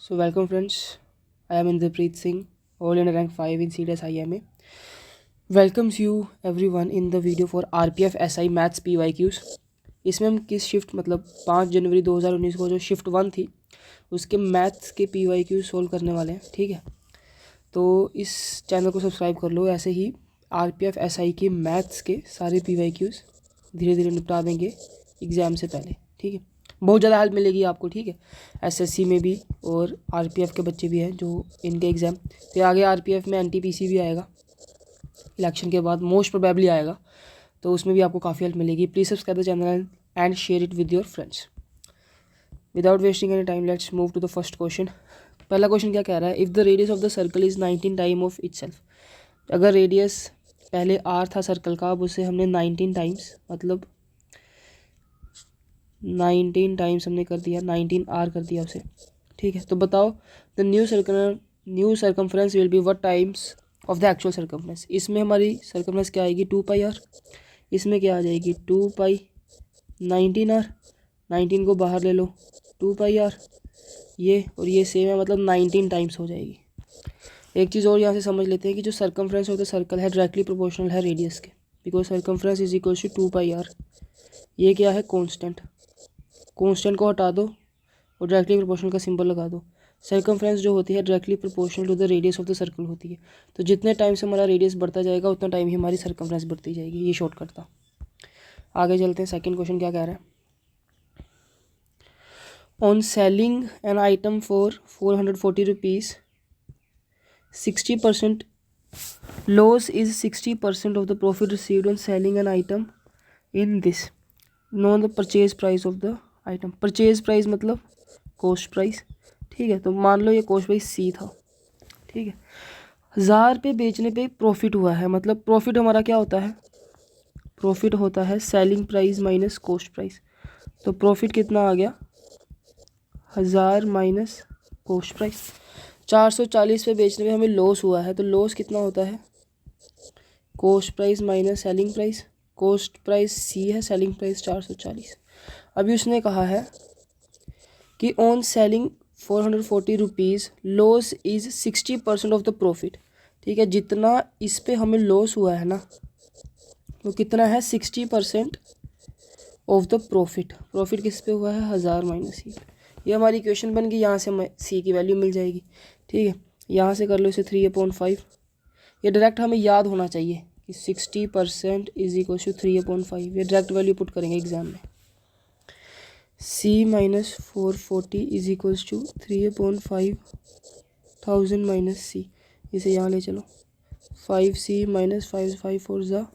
So welcome friends, I am Inderpreet Singh, all in rank 5 in CDS IMA. Welcomes you everyone in the video for RPF SI Maths PYQs. इसमें हम किस shift मतलब 5 जनवरी 2019 को जो shift 1 थी उसके maths के PYQ सोल्व करने वाले हैं। ठीक है, तो इस चैनल को सब्सक्राइब कर लो। ऐसे ही RPF SI के मैथ्स के सारे PYQs धीरे धीरे निपटा देंगे एग्ज़ाम से पहले। ठीक है, बहुत ज़्यादा हेल्प मिलेगी आपको। ठीक है, SSC में भी और RPF के बच्चे भी हैं जो इनके एग्ज़ाम, फिर आगे RPF में NTPC भी आएगा इलेक्शन के बाद, मोस्ट प्रोबेबली आएगा, तो उसमें भी आपको काफ़ी हेल्प मिलेगी। Please subscribe the channel and share it with your friends. Without wasting any time let's move to the first question. पहला क्वेश्चन क्या कह रहा है, if the radius of the circle is 19 time of itself. अगर radius पहले r था circle का, अब उसे हमने 19 टाइम्स मतलब 19 टाइम्स हमने कर दिया, 19r कर दिया उसे। ठीक है, तो बताओ the new circumference will be what times of the actual circumference. इसमें हमारी सर्कमफ्रेंस क्या आएगी 2πr, इसमें क्या आ जाएगी 2π 19r, 19 को बाहर ले लो 2πr, ये और ये सेम है मतलब 19 टाइम्स हो जाएगी। एक चीज़ और यहाँ से समझ लेते हैं कि जो सर्कमफ्रेंस ऑफ द सर्कल है डायरेक्टली प्रोपोर्शनल है रेडियस के, because circumference is equals to 2πr। ये क्या है कांस्टेंट, कांस्टेंट को हटा दो और डायरेक्टली प्रोपोर्शनल का सिंबल लगा दो। सर्कमफ्रेंस जो होती है directly proportional to the radius of the circle होती है, तो जितने टाइम से हमारा रेडियस बढ़ता जाएगा उतना टाइम ही हमारी सर्कमफ्रेंस बढ़ती जाएगी। ये शॉर्टकट था। आगे चलते हैं, सेकंड क्वेश्चन क्या कह रहा है। On selling an item for 440 rupees 60% loss is 60% of the profit received on selling an item in this known the purchase price of the item। Purchase price मतलब कॉस्ट प्राइस। ठीक है, तो मान लो ये कॉस्ट प्राइस C था। ठीक है, 1000 पे बेचने पे प्रॉफिट हुआ है, मतलब प्रॉफिट हमारा क्या होता है, प्रॉफिट होता है selling price minus cost price. तो प्रॉफिट कितना आ गया 1000 माइनस कॉस्ट प्राइस। 440 पे बेचने में हमें लॉस हुआ है, तो लॉस कितना होता है cost price minus selling price. Cost price C है, सेलिंग प्राइस 440। अभी उसने कहा है कि on selling 440 rupees loss is 60% of the profit. ठीक है, जितना इस पे हमें लॉस हुआ है ना वो कितना है 60% ऑफ द प्रॉफिट। प्रॉफिट किस पे हुआ है 1000 माइनस C। ये हमारी इक्वेशन बन गई, यहाँ से हमें C की वैल्यू मिल जाएगी। ठीक है, यहाँ से कर लो इसे 3/5। ये डायरेक्ट हमें याद होना चाहिए कि 60% इज इक्वल टू 3/5। ये डायरेक्ट वैल्यू पुट करेंगे एग्जाम में। C minus 440 is equals to 3/5,000 minus C। इसे यहाँ ले चलो 5C माइनस 5 5 4 ज़ा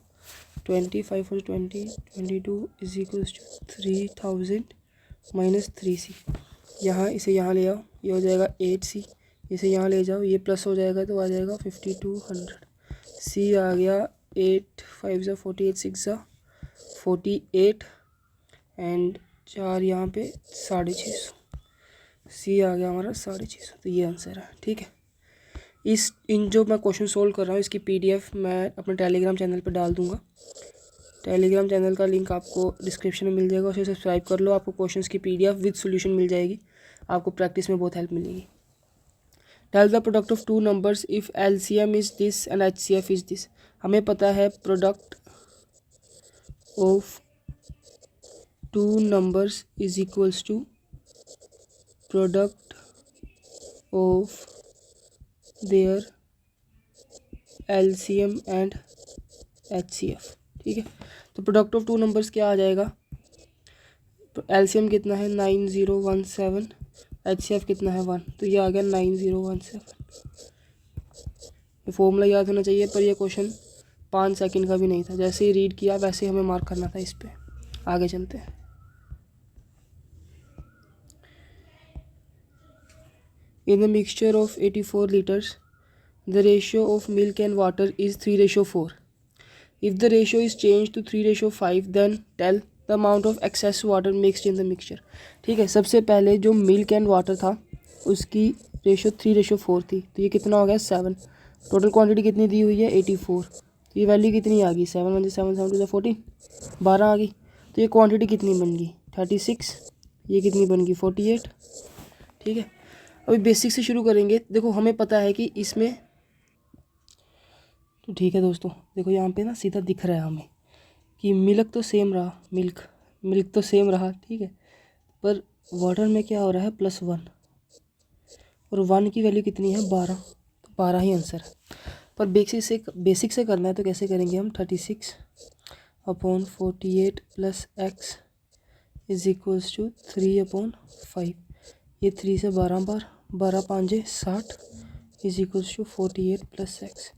20 5 4 20 22 is equals to 3000 minus 3C। यहाँ इसे यहाँ ले आओ, ये हो जाएगा 8C। इसे यहाँ ले जाओ, ये प्लस हो जाएगा तो आ जाएगा 5200। C आ गया 8 5 ज़ा 48 6 ज़ा 48 एंड 4 यहाँ पे 650। C आ गया हमारा 650, तो ये आंसर है। ठीक है, इन जो मैं क्वेश्चन सोल्व कर रहा हूँ इसकी PDF मैं अपने टेलीग्राम चैनल पर डाल दूँगा। टेलीग्राम चैनल का लिंक आपको डिस्क्रिप्शन में मिल जाएगा, उसे सब्सक्राइब कर लो। आपको क्वेश्चंस की PDF विद सॉल्यूशन मिल जाएगी, आपको प्रैक्टिस में बहुत हेल्प मिलेगी। Tell the product of two numbers if LCM is this and HCF is this. हमें पता है product of two numbers is equals to product of their LCM and HCF। ठीक है, तो प्रोडक्ट ऑफ टू नंबर्स क्या आ जाएगा, LCM कितना है 9017, HCF कितना है 1, तो ये आ गया 9017। ये फॉर्मूला याद होना चाहिए, पर ये क्वेश्चन 5 सेकंड का भी नहीं था, जैसे ही रीड किया वैसे ही हमें मार्क करना था इस पर। आगे चलते हैं। In the mixture of 84 litres the ratio of milk and water is 3:4। If the ratio is change to 3:5 then tell the amount of excess water mixed in the mixture. ठीक है, सबसे पहले जो मिल्क एंड वाटर था उसकी ratio 3:4 थी, तो ये कितना हो गया 7। टोटल क्वांटिटी कितनी दी हुई है 84, तो ये वैल्यू कितनी आ गई 7 1 7 7 2 14 12 आ गई। तो ये क्वांटिटी कितनी बन गई 36, ये कितनी बन गई 48। ठीक है, अभी बेसिक से शुरू करेंगे। देखो हमें पता है कि इसमें, तो ठीक है दोस्तों, देखो यहाँ पे ना सीधा दिख रहा है हमें कि मिल्क तो सेम रहा, मिल्क तो सेम रहा, ठीक है, पर वाटर में क्या हो रहा है, +1, और 1 की वैल्यू कितनी है, 12, तो 12 ही आंसर है। पर बेसिक से करना है तो कैसे करेंगे हम, 36/48 + x = 3/5। ये 3 से 12 बार, 12 5 60 = 48 +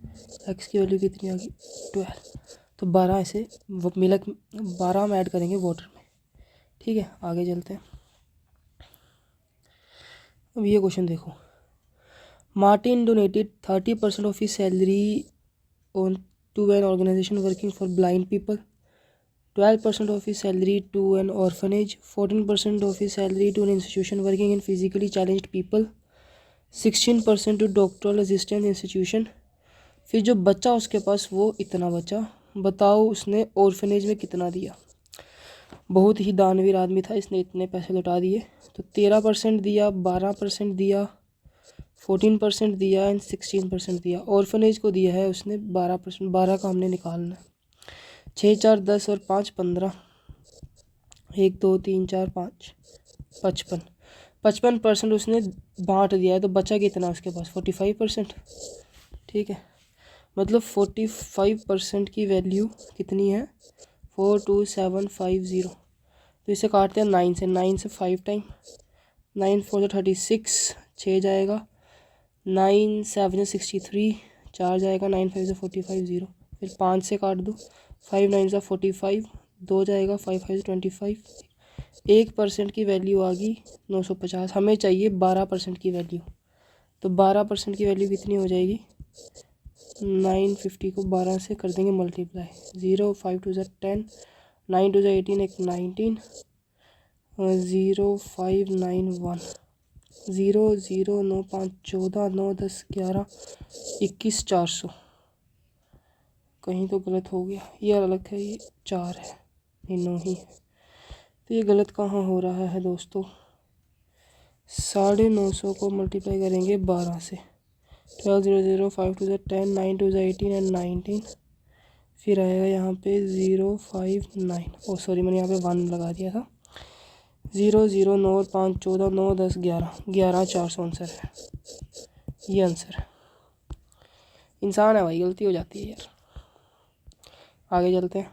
x की वैल्यू कितनी आ गई, 12। तो 12 ऐसे मिल्क 12 हम ऐड करेंगे वाटर में, ठीक है। आगे चलते हैं। अब ये क्वेश्चन देखो, Martin donated 30% of his salary on to an organization working for blind people, 12% of his salary to an orphanage, 14% of his salary to an institution working in physically challenged people, 16% to doctoral assistance institution। फिर जो बचा उसके पास वो इतना बचा, बताओ उसने orphanage में कितना दिया। बहुत ही दानवीर आदमी था, इसने इतने पैसे लौटा दिए। तो 13% दिया, 12% दिया, 14% दिया एंड 16% दिया। ऑर्फनेज को दिया है उसने 12%, 12 का हमने निकालना है। 6 4 10 और 5 15, 1 2 3 4 5 55, 55% उसने बांट दिया है। तो बचा कितना उसके पास, 45%, ठीक है। मतलब 45% की वैल्यू कितनी है, 42750। तो इसे काटते हैं 9 से, 9 से 5 टाइम, 9 4 36, 6 जाएगा, 9 7 63, 4 जाएगा, 9 5 45 0। फिर 5 से काट दो, 5 9 45, 2 जाएगा, 5 5 25। 1% की वैल्यू आ गई 950। हमें चाहिए 12% की वैल्यू। तो 12% की वैल्यू कितनी हो जाएगी, 950 को 12 से कर देंगे मल्टीप्लाई, 0 5 2 10, 9 2 18, 19, 0 5 9 1, 0 0 9 5 14, 9 10 11, 21 400। कहीं तो गलत हो गया, ये अलग है, ये 4 है, ये 9 ही है। तो ये गलत कहाँ हो रहा है दोस्तों, 950 को मल्टीप्लाई करेंगे 12 से, 12 0 0 5 2 10, 9 2 18 एंड 19। फिर आएगा यहाँ पे 0 5 9, ओ सॉरी मैंने यहाँ पे 1 लगा दिया था, 0 0 9 5 14, 9 10 11, 11 400 आंसर है। ये आंसर है। इंसान है भाई, गलती हो जाती है यार। आगे चलते हैं।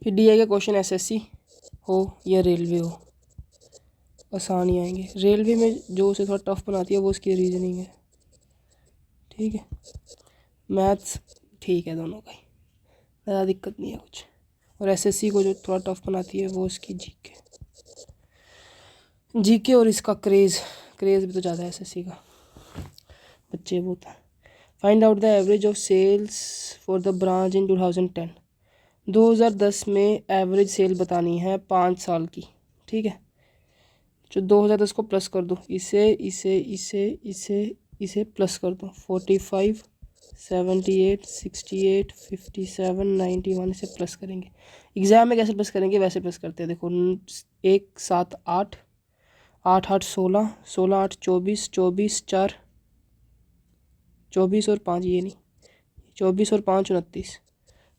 फिर DI का क्वेश्चन SSC हो या रेलवे हो, आसान ही आएंगे। रेलवे में जो उसे थोड़ा टफ बनाती है वो उसकी रीजनिंग है, ठीक है। मैथ्स ठीक है दोनों का ही, ज़्यादा दिक्कत नहीं है कुछ। और SSC को जो थोड़ा टफ बनाती है वो उसकी जीके और इसका क्रेज़ भी तो ज़्यादा है SSC का, बच्चे बहुत हैं। Find out the average of sales for the branch in 2010। 2010 में एवरेज सेल बतानी है 5 साल की, ठीक है। जो 2010 को प्लस कर दो, इसे प्लस कर दो, 45 78 68 57 91, इसे प्लस करेंगे। एग्ज़ाम में कैसे प्लस करेंगे वैसे प्लस करते हैं। देखो 1 7 8 8 8 16 16 8 24 24 4 24 और 5, ये नहीं, 24 और 5 29,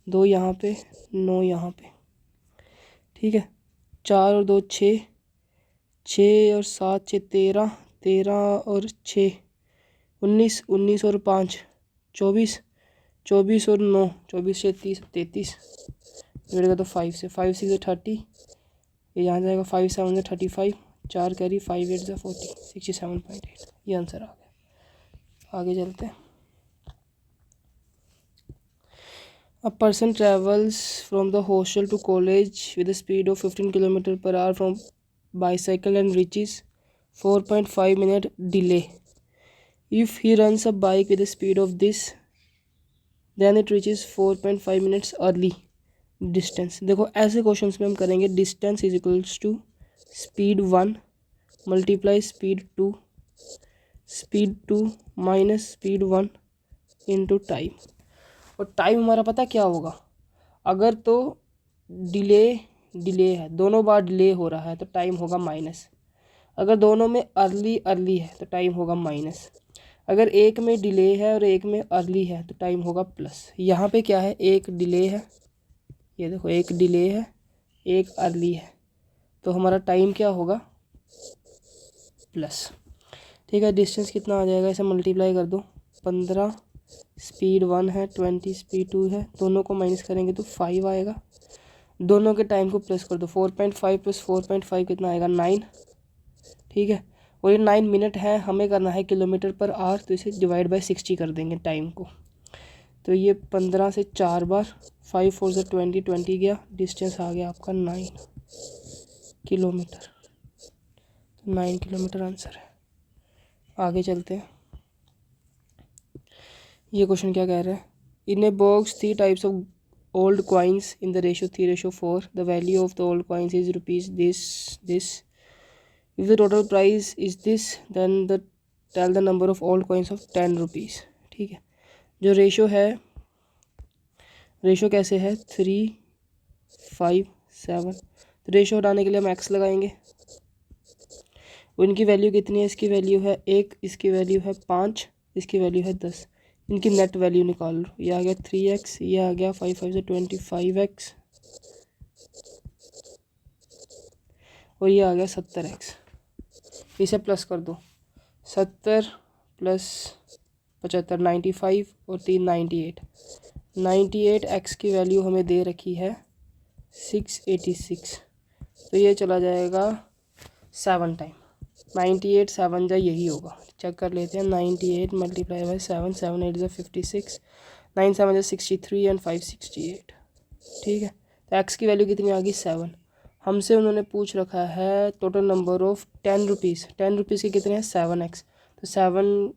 2 यहाँ पे 9 यहाँ पे, ठीक है। 4 और 2 6, 6 और 7 6 13, 13 और 6 19, 19 और 5 24, 24 और 9 24 से 30 33, जोड़ेगा तो 5 से, 5 6 30, ये यहाँ जाएगा, 5 7 35, 4 कैरी, 5 8 40, 67.8। ये आंसर आ गया। आगे चलते हैं। A person travels from the hostel to college with a speed of 15 km/h from bicycle and reaches 4.5 minute delay. If he runs a bike with a speed of this, then it reaches 4.5 minutes early. Distance, देखो ऐसे questions में हम करेंगे distance is equals to speed 1 multiply speed 2 minus speed 1 into time. और time हमारा पता क्या होगा, अगर तो डिले है, दोनों बार डिले हो रहा है तो टाइम होगा माइनस। अगर दोनों में अर्ली अर्ली है तो टाइम होगा माइनस, अगर एक में डिले है और एक में अर्ली है तो टाइम होगा प्लस। यहाँ पे क्या है, एक डिले है, ये देखो एक डिले है एक अर्ली है, तो हमारा टाइम क्या होगा प्लस। ठीक है, डिस्टेंस कितना आ जाएगा, इसे मल्टीप्लाई कर दो, 15 स्पीड 1 है, 20 स्पीड 2 है, दोनों को माइनस करेंगे तो 5 आएगा, दोनों के टाइम को प्लस कर दो, 4.5 प्लस 4.5 कितना आएगा 9। ठीक है, और ये 9 मिनट है, हमें करना है किलोमीटर पर आवर, तो इसे डिवाइड बाय 60 कर देंगे टाइम को। तो ये 15 से 4 बार, 5 4 से 20, 20 गया, डिस्टेंस आ गया आपका 9 किलोमीटर। 9 किलोमीटर आंसर है। आगे चलते हैं, ये क्वेश्चन क्या कह रहा है, in a box 3 types of old coins in the ratio 3:4, the value of the old coins is rupees this. If the total price is this, then tell the number of old coins of 10 rupees। ठीक है, जो ratio है, ratio कैसे है 3 5 7, तो ratio हटाने के लिए हम x लगाएंगे, इनकी वैल्यू कितनी है, इसकी वैल्यू है 1, इसकी वैल्यू है 5, इसकी वैल्यू है 10, इनकी नेट वैल्यू निकाल लो, ये आ गया 3x, ये आ गया 5 5 से 25x, और ये आ गया 70x। इसे प्लस कर दो, 70 प्लस 75 95 और 3 98, 98x की वैल्यू हमें दे रखी है 686, तो ये चला जाएगा 7 टाइम, 98 7 जा यही होगा, चेक कर लेते हैं, 98 मल्टीप्लाई बाई 7, 7 8 जा 56, 9 7 जा 63 एंड 5 68। ठीक है, तो x की वैल्यू कितनी आ गई 7। हमसे उन्होंने पूछ रखा है total number of 10 rupees, 10 rupees के कितने हैं 7x, तो 7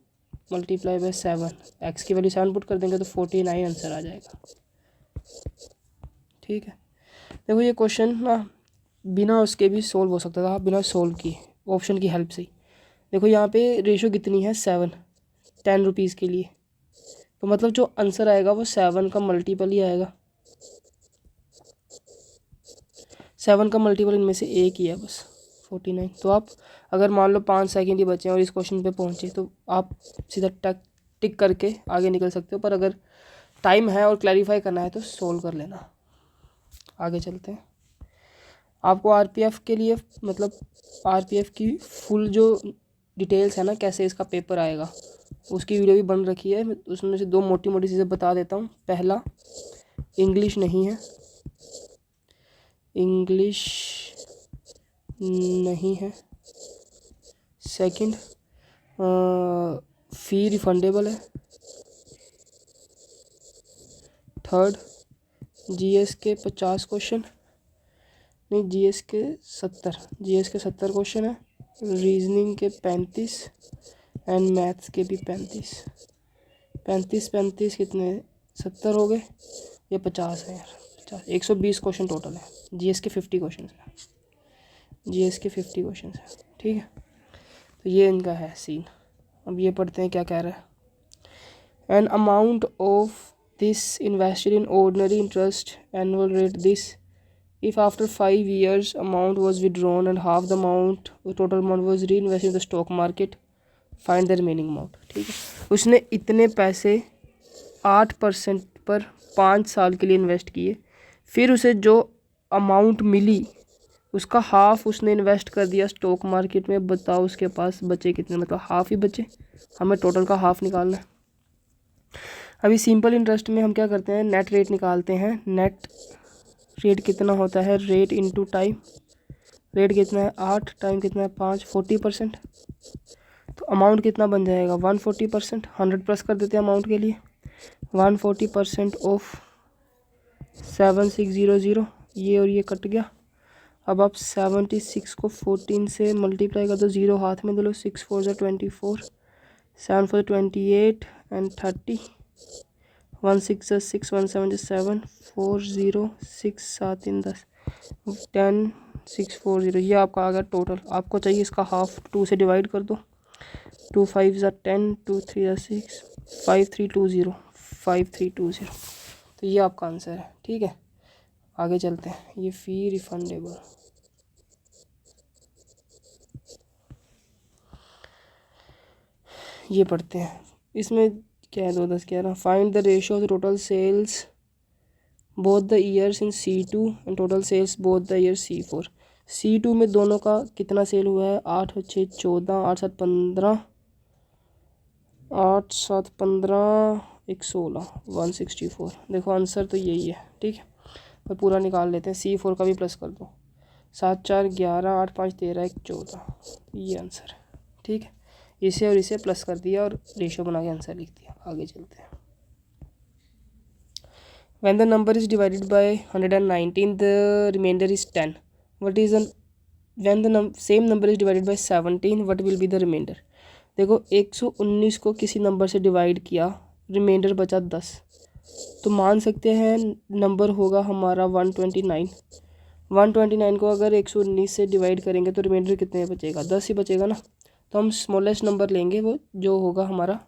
मल्टीप्लाई बाई 7, x की वैल्यू 7 पुट कर देंगे तो 49 आंसर आ जाएगा। ठीक है, देखो ये क्वेश्चन ना बिना उसके भी सोल्व हो सकता था, बिना सोल्व किए ऑप्शन की हेल्प से ही। देखो यहाँ पे रेशो कितनी है 7 10 रुपीज़ के लिए, तो मतलब जो आंसर आएगा वो 7 का मल्टीपल ही आएगा, 7 का मल्टीपल इनमें से एक ही है बस 49। तो आप अगर मान लो 5 सेकंड ही बचे और इस क्वेश्चन पे पहुँचे तो आप सीधा टिक करके आगे निकल सकते हो, पर अगर टाइम है और क्लैरिफाई करना है तो सोल्व कर लेना। आगे चलते हैं, आपको आरपीएफ के लिए मतलब आरपीएफ की फुल जो डिटेल्स है ना, कैसे इसका पेपर आएगा, उसकी वीडियो भी बन रखी है, उसमें से 2 मोटी मोटी चीज़ें बता देता हूँ। पहला, इंग्लिश नहीं है, इंग्लिश नहीं है। सेकंड, फ़ी रिफंडेबल है। थर्ड, जीएस के 50 क्वेश्चन नहीं, जीएस के 70 क्वेश्चन है, रीजनिंग के 35 एंड मैथ्स के भी 35 कितने 70 हो गए, ये 50 है यार, 50 120 क्वेश्चन टोटल है। जीएस के 50 क्वेश्चन है, जीएस के 50 क्वेश्चन है। ठीक है, तो ये इनका है सीन। अब ये पढ़ते हैं क्या कह रहा है। An amount of this invested in ordinary interest annual rate this, if after 5 years amount was withdrawn and half the amount total amount was reinvested in the stock market, find the remaining amount। ठीक है, उसने इतने पैसे 8% पर 5 साल के लिए invest किए, फिर उसे जो अमाउंट मिली उसका हाफ उसने इन्वेस्ट कर दिया स्टॉक मार्केट में, बताओ उसके पास बचे कितने, मतलब हाफ ही बचे, हमें टोटल का हाफ निकालना है। अभी सिंपल इंटरेस्ट में हम क्या करते हैं, नेट रेट निकालते हैं। नेट रेट कितना होता है, रेट इनटू टाइम, रेट कितना है 8, टाइम कितना है 5, 40%, तो अमाउंट कितना बन जाएगा 140%। 100 प्लस कर देते हैं अमाउंट के लिए, 140% ऑफ 7600, ये और ये कट गया। अब आप 76 को 14 से मल्टीप्लाई कर दो, 0 हाथ में दे लो, 6 4 जा 24, 7 4 28 एंड 30, 1 6 जा 6, 1 7 जा 7, 4 0 6 7 3 10 10 6 4 0, ये आपका आ गया टोटल। आपको चाहिए इसका हाफ, 2 से डिवाइड कर दो, 2 5 जा 10, 2 3 जा 6, 5 3 2 0, 5 3 2 0, तो ये आपका आंसर है। ठीक है, आगे चलते हैं। ये फ़ी रिफंडेबल, ये पढ़ते हैं। इसमें क्या है, 2 10 11, find the ratio of the total sales both the years in C2 and total sales both the year C4। C2 में दोनों का कितना सेल हुआ है, 8 और 6 14, 8 7 15, 8 7 15 1 16 164। देखो आंसर तो यही है, ठीक है। पर पूरा निकाल लेते हैं, C4 का भी प्लस कर दो, 7 4 11, 8 5 13 1 14, ये आंसर है, ठीक है। इसे और इसे प्लस कर दिया और रेशियो बना के आंसर लिख दिया। आगे चलते हैं। When the number is divided by 119, the remainder is 10. What is the when the same number is divided by 17, what will be the remainder? देखो 119 को किसी नंबर से डिवाइड किया, रिमाइंडर बचा 10, तो मान सकते हैं नंबर होगा हमारा 129। 129 को अगर 119 से डिवाइड करेंगे तो रिमाइंडर कितने बचेगा, 10 ही बचेगा ना। तो हम स्मॉलेस्ट नंबर लेंगे, वो जो होगा हमारा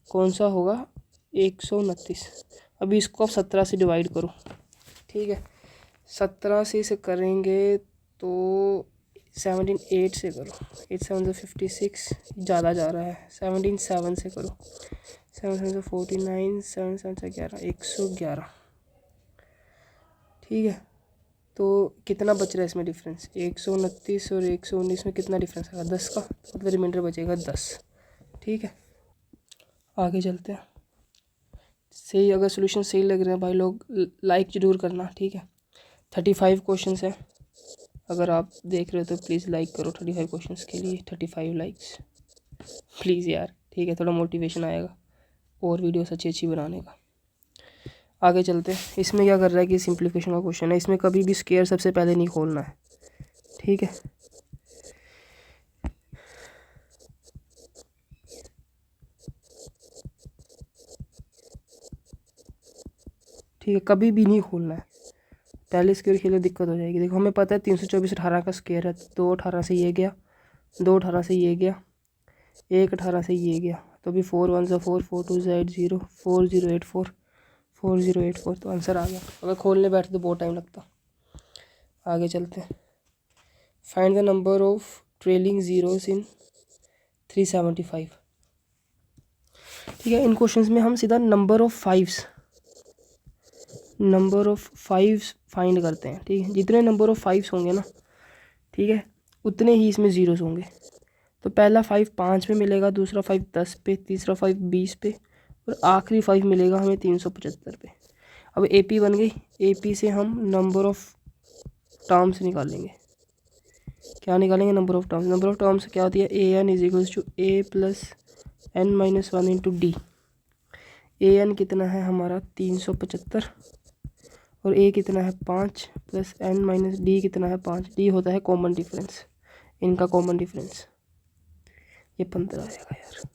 कौन सा होगा, 129। अभी इसको आप 17 से डिवाइड करो, ठीक है। 17 से इसे करेंगे तो 17 8 से करो, 8 7 से 56, ज़्यादा जा रहा है। 17 7 से करो, 7 7 से 49, 7 7 से 11, 111, ठीक है। तो कितना बच रहा है इसमें डिफरेंस, 129 और 119 में कितना डिफरेंस आएगा, 10 का, मतलब रिमाइंडर बचेगा 10, ठीक है। आगे चलते हैं। सही, अगर सोल्यूशन सही लग रहे हैं भाई लोग लाइक ज़रूर करना, ठीक है। 35 क्वेश्चंस हैं, अगर आप देख रहे हो तो प्लीज़ लाइक करो। 35 क्वेश्चंस के लिए 35 लाइक्स प्लीज़ यार, ठीक है। थोड़ा मोटिवेशन आएगा और वीडियोस अच्छी बनाने का। आगे चलते हैं। इसमें क्या कर रहा है कि सिंप्लीफिकेशन का क्वेश्चन है, इसमें कभी भी स्क्वायर सबसे पहले नहीं खोलना है, ठीक है। ठीक है, कभी भी नहीं खोलना है, पहले स्क्वायर खेलो दिक्कत हो जाएगी। देखो हमें पता है 324 18 का स्क्वायर है, 2 18 से ये गया, 2 18 से ये गया, 1 18 से ये गया, तो अभी 4 1 से 4 4 2 से 8 0 4 0 8 4 4 0 8 4, तो आंसर आ गया। अगर खोलने बैठे तो बहुत टाइम लगता। आगे चलते हैं। Find the number of trailing zeros in 375। ठीक है, इन क्वेश्चंस में हम सीधा नंबर ऑफ फाइव्स फाइंड करते हैं, ठीक है। जितने नंबर ऑफ फाइव्स होंगे ना, ठीक है, उतने ही इसमें ज़ीरोस होंगे। तो पहला 5 5 पे मिलेगा, दूसरा 5 10 पे, तीसरा 5 20 पे, और आखिरी 5 मिलेगा हमें 375 पे। अब AP बन गई, AP से हम नंबर ऑफ टर्म्स निकालेंगे। क्या निकालेंगे, number of terms. Number of terms क्या होती है, AN is equals to A plus N-1 into D। AN कितना है हमारा 375, और A कितना है 5 प्लस N-D कितना है 5। D होता है कॉमन डिफरेंस, इनका कॉमन डिफरेंस, ये 15 आएगा यार,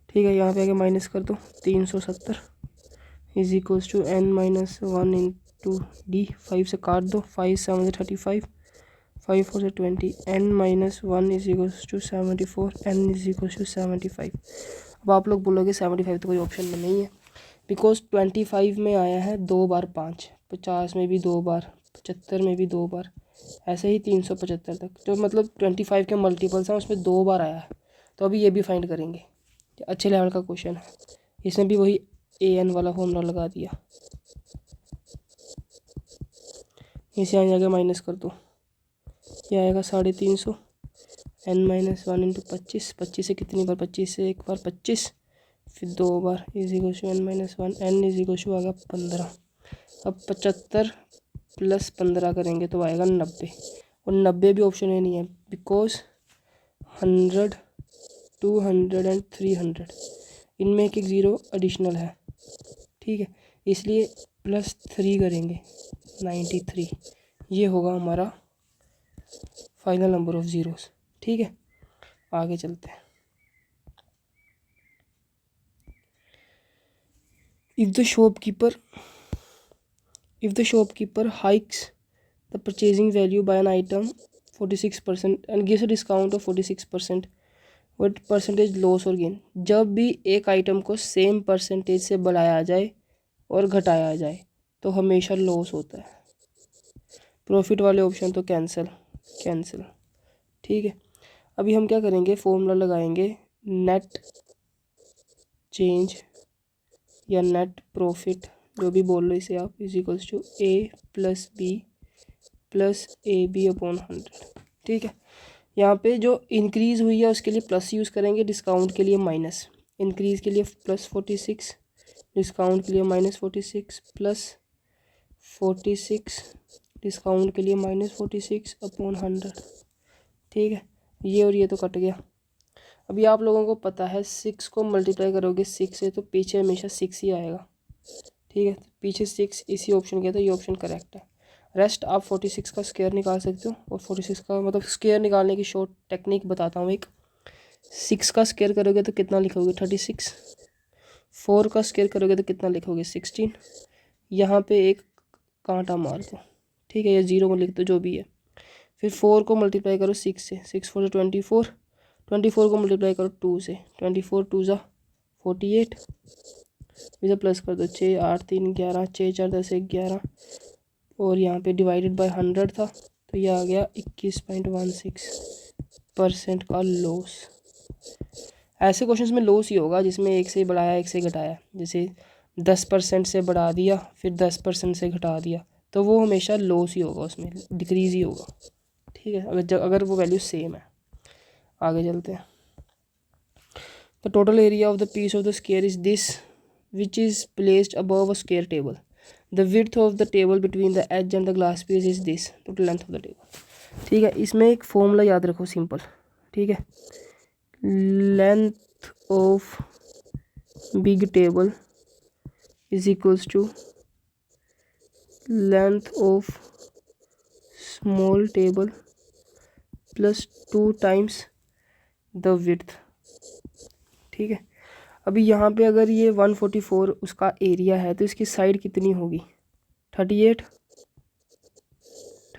ठीक है। यहाँ पे आगे माइनस कर दो, 370 is equals to N-1 into D। 5 से काट दो, 5 7 से 35, 5 4 से 20, N-1 is equals to 74, N is equals to 75। अब आप लोग बोलोगे 75 तो कोई ऑप्शन में नहीं है, बिकॉज 25 में आया है 2 बार 5, 50 में भी 2 बार, 75 में भी 2 बार, ऐसे ही 375 तक, तो मतलब 25 के मल्टीपल्स हैं, उसमें 2 बार आया है। तो अभी ये भी फाइंड करेंगे, अच्छे लेवल का क्वेश्चन है। इसमें भी वही AN वाला फॉर्मूला लगा दिया, इसे यहाँ जाके माइनस कर दो, ये आएगा 350, N-1 इंटू 25, 25 से कितनी बार, 25 से एक बार 25, फिर 2 बार, is equal to N-1, N is equal to आएगा 15। अब 75 प्लस 15 करेंगे तो आएगा 90, और 90 भी ऑप्शन में नहीं है, बिकॉज 100 200 एंड 300 इनमें एक ज़ीरो एडिशनल है, ठीक है, इसलिए प्लस 3 करेंगे, 93। ये होगा हमारा फाइनल नंबर ऑफ ज़ीरोस, ठीक है। आगे चलते हैं। If the shopkeeper hikes the purchasing value by an item 46% and gives a discount of 46%, what percentage loss और गेन। जब भी एक आइटम को सेम परसेंटेज से बढ़ाया जाए और घटाया जाए तो हमेशा लॉस होता है। प्रॉफिट वाले ऑप्शन तो कैंसिल, ठीक है। अभी हम क्या करेंगे, फॉर्मूला लगाएंगे नेट चेंज या नेट प्रॉफिट जो भी बोल लो इसे आप, is equals to A plus B plus A B upon 100। ठीक है, यहाँ पे जो इंक्रीज़ हुई है उसके लिए प्लस यूज़ करेंगे, डिस्काउंट के लिए माइनस। इंक्रीज़ के लिए +46, डिस्काउंट के लिए -46, +46, डिस्काउंट के लिए -46 अपॉन 100। ठीक है, ये और ये तो कट गया। अभी आप लोगों को पता है 6 को मल्टीप्लाई करोगे 6 से तो पीछे हमेशा 6 ही आएगा। ठीक है, तो पीछे 6 इसी ऑप्शन के, तो ये ऑप्शन करेक्ट है। रेस्ट आप 46 का स्क्वायर निकाल सकते हो, और 46 का मतलब स्क्वायर निकालने की शॉर्ट टेक्निक बताता हूँ एक। 6 का स्क्वायर करोगे तो कितना लिखोगे 36, 4 का स्क्वायर करोगे तो कितना लिखोगे 16। यहाँ पे एक कांटा मार दो, ठीक है, या 0 में लिख दो जो भी है। फिर 4 को मल्टीप्लाई करो 6 से, 6 4 24, 24 को मल्टीप्लाई करो 2 से, 24 2 ज़ा 48, इसे प्लस कर दो 6 8 3 11, 6 4 10 11, और यहाँ पे डिवाइडेड बाय 100 था तो ये आ गया 21.16% का लॉस। ऐसे क्वेश्चंस में लॉस ही होगा जिसमें एक से बढ़ाया एक से घटाया, जैसे 10% से बढ़ा दिया फिर 10% से घटा दिया, तो वो हमेशा लॉस ही होगा, उसमें डिक्रीज़ ही होगा। ठीक है, अगर वो वैल्यू सेम है। आगे चलते हैं। The total area of the piece of the square is this which is placed above a square table. The width of the table between the edge and the glass piece is this, total length of the table. ठीक है, इसमें एक formula याद रखो simple. ठीक है, length of big table is equals to length of small table plus 2 times the width. ठीक है, अभी यहाँ पे अगर ये 144 उसका एरिया है तो इसकी साइड कितनी होगी 38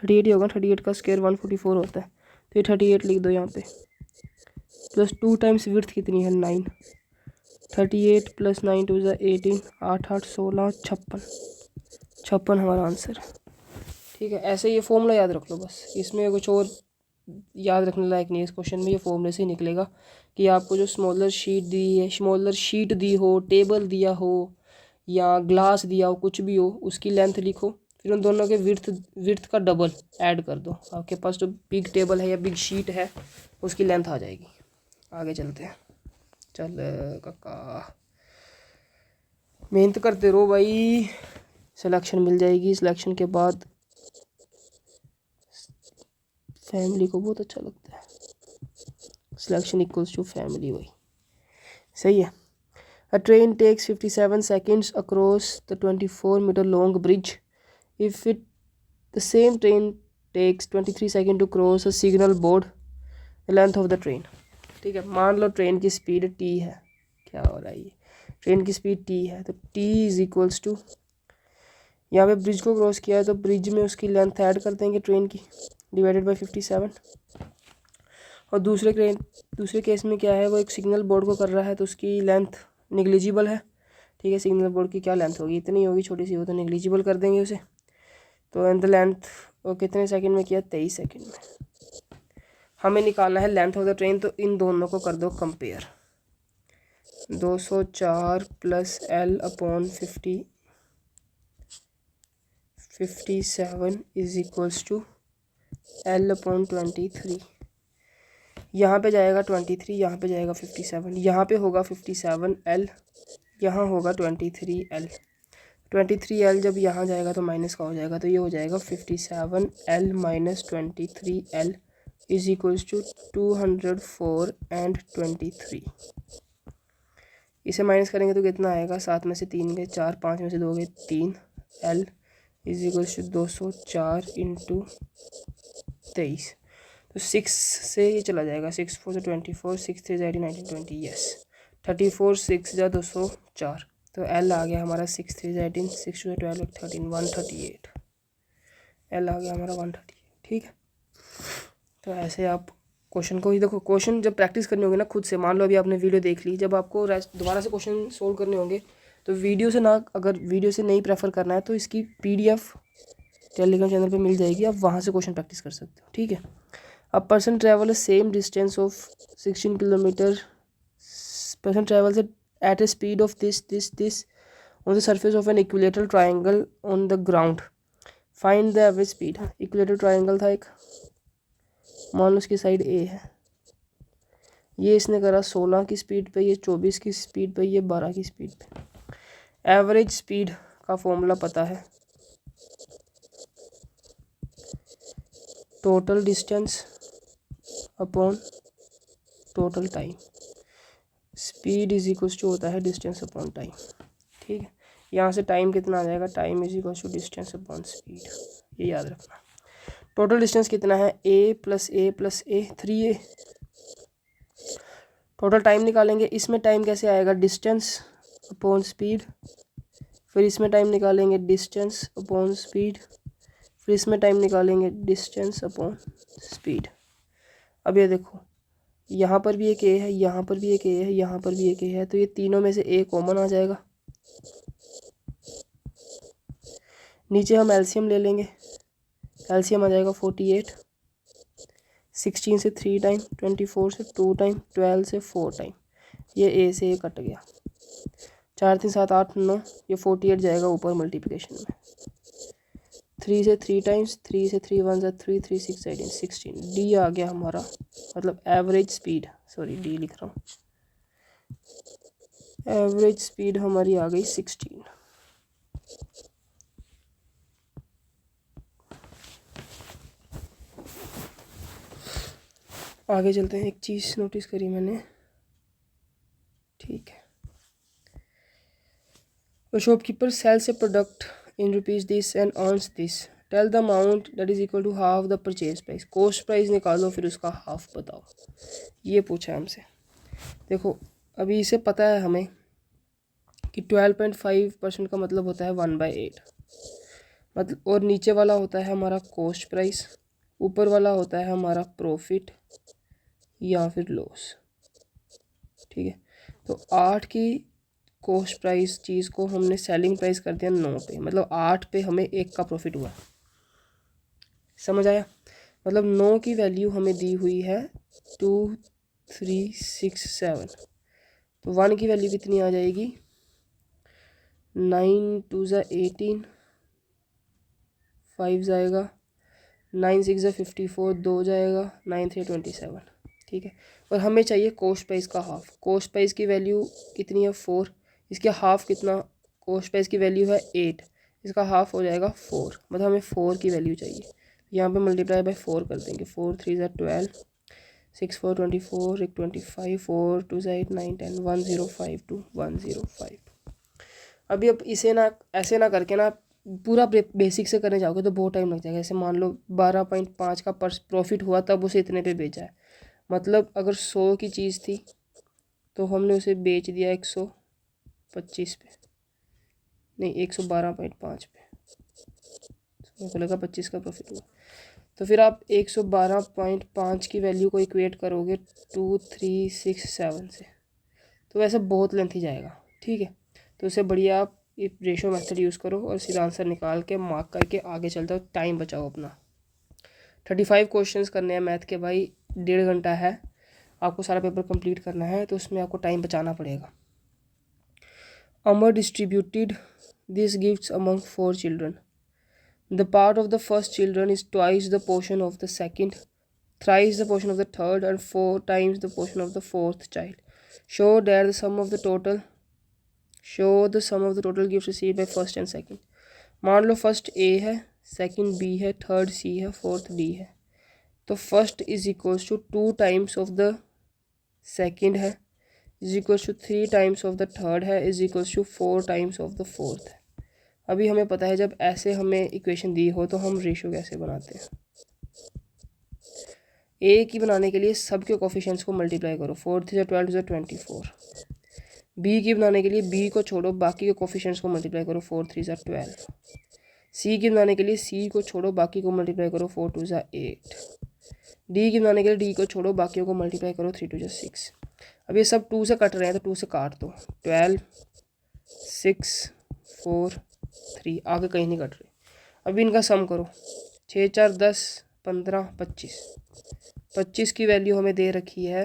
ही होगा। 38 का स्क्वायर 144 होता है, तो ये 38 लिख दो यहाँ पे, प्लस 2 टाइम्स विड्थ कितनी है 9, 38 प्लस 9 2 ज़ा 18, 8 8 16 56 हमारा आंसर। ठीक है, ऐसे ये फॉर्मूला याद रख लो बस, इसमें कुछ और याद रखने लायक नहीं है। इस क्वेश्चन में ये फॉर्मूले से ही निकलेगा कि आपको जो स्मॉलर शीट दी हो, टेबल दिया हो या ग्लास दिया हो, कुछ भी हो, उसकी लेंथ लिखो, फिर उन दोनों के विड्थ का डबल ऐड कर दो, आपके पास जो बिग टेबल है या बिग शीट है उसकी लेंथ आ जाएगी। आगे चलते हैं। चल काका मेहनत करते रहो भाई, सिलेक्शन मिल जाएगी। सिलेक्शन के बाद फैमिली को बहुत अच्छा लगता है, सिलेक्शन इक्वल्स टू फैमिली भाई, सही है। A train takes 57 seconds across the 24-meter long bridge if the same train takes 23 seconds to cross a signal board, the length of the train। ठीक है, मान लो ट्रेन की स्पीड t है, क्या हो रहा है ये, ट्रेन की स्पीड t है, तो t इज इक्वल्स टू, यहाँ पे ब्रिज को क्रॉस किया है तो ब्रिज में उसकी लेंथ ऐड कर देंगे ट्रेन की, डिवाइडेड बाय 57। और दूसरे केस में क्या है, वो एक सिग्नल बोर्ड को कर रहा है तो उसकी लेंथ निग्लिजिबल है। ठीक है, सिग्नल बोर्ड की क्या लेंथ होगी, इतनी होगी, छोटी सी हो तो निग्लिजिबल कर देंगे उसे। तो एंड द लेंथ वो कितने सेकंड में किया, 23 सेकंड में। हमें निकालना है लेंथ ऑफ द ट्रेन, तो इन दोनों को कर दो compare. 204 plus L upon 57 is equals to L upon 23। यहाँ पे जाएगा 23, यहाँ पे जाएगा 57, यहाँ पे होगा 57L, यहाँ होगा 23L। 23L जब यहाँ जाएगा तो माइनस का हो जाएगा, तो ये हो जाएगा 57L minus 23L is equals to 204 and 23। इसे माइनस करेंगे तो कितना आएगा, 7 में से 3 गए 4, 5 में से 2 गए 3, L is equals to 204 into 23। तो 6 से ये चला जाएगा, 6 4 से 24, 6 3 18 19 20, यस 34, 6 जा 204, तो L आ गया हमारा 6 3 18, 6 2 12 13 138, L आ गया हमारा 138। ठीक है, तो ऐसे आप क्वेश्चन को ही देखो, क्वेश्चन जब प्रैक्टिस करने होंगे ना खुद से, मान लो अभी आपने वीडियो देख ली, जब आपको दोबारा से क्वेश्चन सोल्व करने होंगे तो वीडियो से ना, अगर वीडियो से नहीं प्रेफर करना है तो इसकी PDF टेलीग्राम चैनल पे मिल जाएगी, आप वहाँ से क्वेश्चन प्रैक्टिस कर सकते हो। ठीक है, a person travel same distance of 16 kilometre person travels at a speed of this on the surface of an equilateral triangle on the ground. Find the average speed. Equilateral triangle था एक, मान लो उसकी side ए है, ये इसने करा 16 की speed पे, ये 24 की स्पीड पे, ये 12 की स्पीड पे। एवरेज स्पीड का फॉर्मूला पता है, total distance upon total time. Speed is equal to होता है डिस्टेंस अपॉन टाइम। ठीक है, यहाँ से टाइम कितना आ जाएगा, time is equal to distance upon speed, ये याद रखना। टोटल डिस्टेंस कितना है, A plus A plus A 3a। Total time निकालेंगे, इसमें टाइम कैसे आएगा, डिस्टेंस अपॉन स्पीड, फिर इसमें टाइम निकालेंगे डिस्टेंस अपॉन स्पीड, फिर इसमें टाइम निकालेंगे डिस्टेंस अपॉन स्पीड। अब ये देखो, यहाँ पर भी एक ए है, यहाँ पर भी एक ए है, यहाँ पर भी एक ए है, तो ये तीनों में से ए कॉमन आ जाएगा। नीचे हम एलसीएम ले लेंगे, एलसीएम आ जाएगा 48, 16 से 3 टाइम, 24 से 2 टाइम, 12 से 4 टाइम, ये ए से ए कट गया, 4 3 7 8 9, ये 48 जाएगा ऊपर मल्टीप्लिकेशन में, 3 से 3 टाइम्स, 3 से 3 1 से 3, 3 6 18 16, डी आ गया हमारा, मतलब एवरेज स्पीड, सॉरी डी लिख रहा हूँ, एवरेज स्पीड हमारी आ गई 16। आगे चलते हैं, एक चीज़ नोटिस करी मैंने, ठीक है। A shopkeeper sells a product in rupees this and earns this. Tell the amount that is equal to half the purchase price. Cost price निकालो, फिर उसका हाफ बताओ, ये पूछा है हमसे। देखो अभी इसे पता है हमें कि 12.5% का मतलब होता है 1/8, मतलब, और नीचे वाला होता है हमारा कॉस्ट प्राइस, ऊपर वाला होता है हमारा प्रॉफिट या फिर लॉस। ठीक है, तो 8 की कॉस्ट प्राइस चीज़ को हमने सेलिंग प्राइस कर दिया 9 पे, मतलब 8 पे हमें 1 का प्रॉफिट हुआ, समझ आया। मतलब 9 की वैल्यू हमें दी हुई है 2367, तो 1 की वैल्यू कितनी आ जाएगी, 9 2 ज़ा 18, 5 जाएगा, 9 6 ज़ा 54, 2 जाएगा, 9 3 27। ठीक है, और हमें चाहिए कॉस्ट प्राइस का हाफ। कॉस्ट प्राइस की वैल्यू कितनी है 4, इसका हाफ कितना, कॉस्ट प्राइस की वैल्यू है 8, इसका हाफ हो जाएगा 4, मतलब हमें 4 की वैल्यू चाहिए। यहाँ पे मल्टीप्लाई बाय 4 कर देंगे, 4 3 ज़ा 12, 6 4 24, 1 25, 4 2 ज़ा 8 9 10, 1052 105। अभी अब इसे ना ऐसे ना करके ना पूरा बेसिक से करने जाओगे तो बहुत टाइम लग जाएगा। जैसे मान लो 12.5 का प्रॉफिट हुआ, तब उसे इतने पे बेचा है, मतलब अगर 100 की चीज़ थी तो हमने उसे बेच दिया 125 पे, नहीं 112.5 पे, मेरे को लगा 25 का प्रॉफिट हुआ। तो फिर आप 112.5 की वैल्यू को इक्वेट करोगे 2367 से, तो वैसे बहुत लेंथी जाएगा। ठीक है, तो उससे बढ़िया आप रेशो मेथड यूज़ करो और सीधा आंसर निकाल के मार्क करके आगे चल जाओ, टाइम बचाओ अपना। 35 क्वेश्चंस करने हैं मैथ के भाई, 1.5 घंटा है, आपको सारा पेपर कंप्लीट करना है, तो उसमें आपको टाइम बचाना पड़ेगा। Amar distributed this gifts among 4 children. The part of the first children is twice the portion of the second, thrice the portion of the third, and 4 times the portion of the fourth child. Show the sum of the total gifts received by first and second. मान लो first A है, second B है, third C है, fourth D है, तो first is equals to 2 times of the second है, is equals to 3 times of the third है, is equals to 4 times of the fourth है। अभी हमें पता है जब ऐसे हमें इक्वेशन दी हो तो हम रेशियो कैसे बनाते हैं। ए की बनाने के लिए सबके कोफिशिएंट्स को मल्टीप्लाई करो, 4 3 12 24। बी की बनाने के लिए बी को छोड़ो, बाकी के कोफिशिएंट्स को मल्टीप्लाई करो, 4 3 12। सी की बनाने के लिए सी को छोड़ो, बाकी को मल्टीप्लाई करो, 4 2 8। डी की बनाने के लिए डी को छोड़ो, बाकियों को मल्टीप्लाई करो, 3 2 6। अब ये सब 2 से कट रहे हैं तो 2 से काट दो, 12 6 4 3, आगे कहीं नहीं कट रहे। अभी इनका सम करो, 6 4 10 15 25, 25 की वैल्यू हमें दे रखी है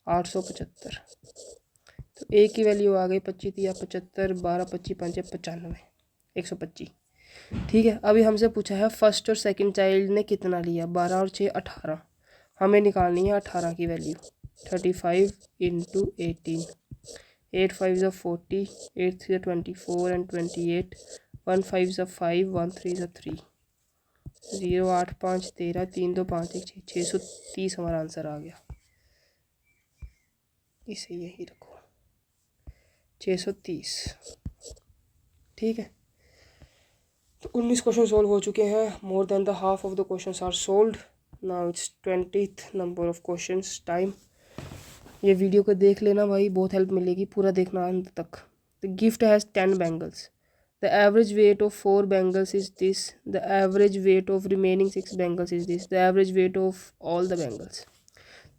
875, तो ए की वैल्यू आ गई 25 या 75, 12 25 5 95, 125। ठीक है, अभी हमसे पूछा है फर्स्ट और सेकंड चाइल्ड ने कितना लिया, 12 और 6 18। हमें निकालनी है 18 की वैल्यू। 35 इंटू 18, 8 5 ज़ा 40, 8 3 ज़ा 24 एंड 28, 1 5 ज़ा 5, 1 3 ज़ा 3, 0 8 5 13, 3 2 5 1 6, 630 हमारा आंसर आ गया। इसे यही रखो 630। ठीक है, तो 19 क्वेश्चन सोल्व हो चुके हैं। More than the half of the questions are solved. Now it's 20th number of questions time. ये वीडियो को देख लेना भाई, बहुत हेल्प मिलेगी, पूरा देखना अंत तक। The gift has 10 bangles. The average weight of 4 bangles is this. The average weight of remaining 6 bangles is this. The average weight of all the bangles.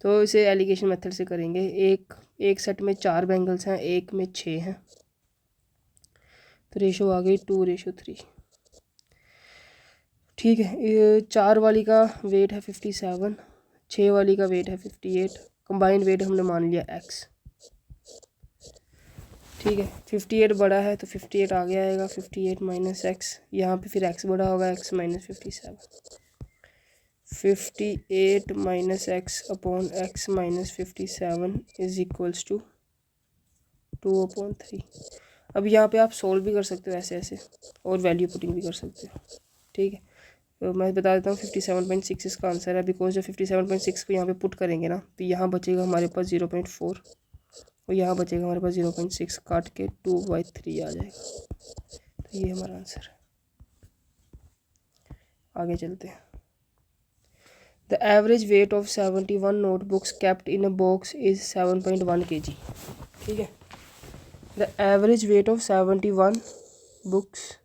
तो इसे एलिगेशन मेथड से करेंगे। एक सेट में 4 बैंगल्स हैं, एक में 6 हैं, तो रेशो आ गई 2:3। ठीक है, 4 वाली का वेट है 57, 6 वाली का वेट है 58, कंबाइंड वेट हमने मान लिया x। ठीक है, 58 बड़ा है तो 58 आगे आएगा, 58 माइनस एक्स, यहाँ पे फिर x बड़ा होगा, x minus 57, 58 minus X upon x minus 57 is equals to 2/3। अब यहाँ पे आप सोल्व भी कर सकते हो ऐसे ऐसे, और वैल्यू पुटिंग भी कर सकते हो। ठीक है, तो मैं बता देता हूँ 57.6 इसका आंसर है, बिकॉज जब 57.6 को यहाँ पे पुट करेंगे ना, तो यहाँ बचेगा हमारे पास 0.4 और यहाँ बचेगा हमारे पास 0.6, काट के 2/3 आ जाएगा। तो ये हमारा आंसर है। आगे चलते हैं। The average weight of 71 notebooks kept in a box is 7.1 kg। ठीक है, the average weight of 71 books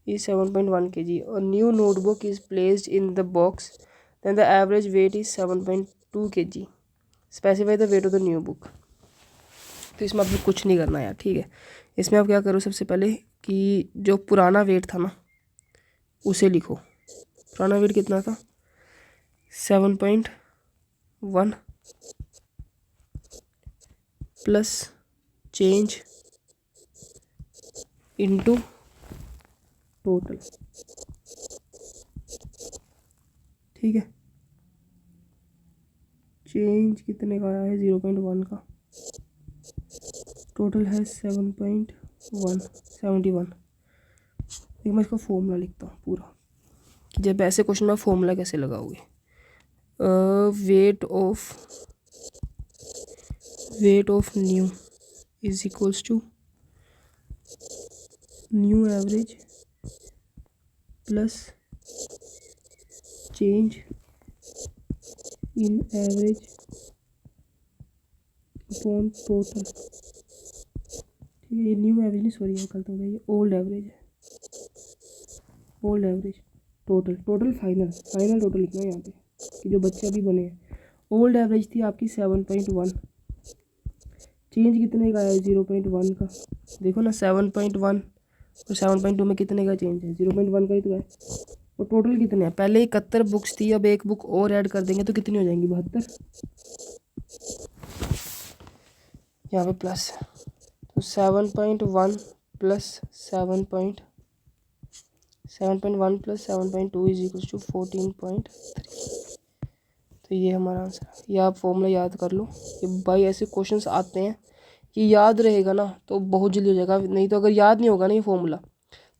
is 7.1 kg. A new notebook is placed in the box, then the average weight is 7.2 kg. Specify the weight of the new book. तो इसमें आपको कुछ नहीं करना यार। ठीक है, इसमें आप क्या करो, सबसे पहले कि जो पुराना वेट था ना उसे लिखो। पुराना वेट कितना था, 7.1 प्लस चेंज इनटू टोटल। ठीक है, चेंज कितने का आया है, 0.1 का, टोटल है 7.171। देखिए मैं इसका फॉर्मूला लिखता हूँ पूरा, कि जब ऐसे क्वेश्चन में फॉर्मूला कैसे लगाओगे। Weight of new is equals to new average plus change in average upon total. ठीक है, ये न्यू एवरेज नहीं, सॉरी ये गलत हो गया, ये ओल्ड एवरेज है। Old average total final total लिखना है यहाँ पे, कि जो बच्चे अभी बने हैं। ओल्ड एवरेज थी आपकी 7.1, चेंज कितने का है, 0.1 का। देखो ना 7.1 और 7.2 में कितने का चेंज है, 0.1 का ही तो है। और टोटल कितने हैं, पहले 71 बुक्स थी, अब एक बुक और ऐड कर देंगे तो कितनी हो जाएंगी, 72। यहाँ पे प्लस, तो 7.1 plus 7.1 plus 7.2 is equal to 14.3। तो ये हमारा आंसर है। ये आप फॉर्मूला याद कर लो, कि भाई ऐसे क्वेश्चंस आते हैं, ये याद रहेगा ना तो बहुत जल्दी हो जाएगा। नहीं तो अगर याद नहीं होगा ना ये फॉर्मूला,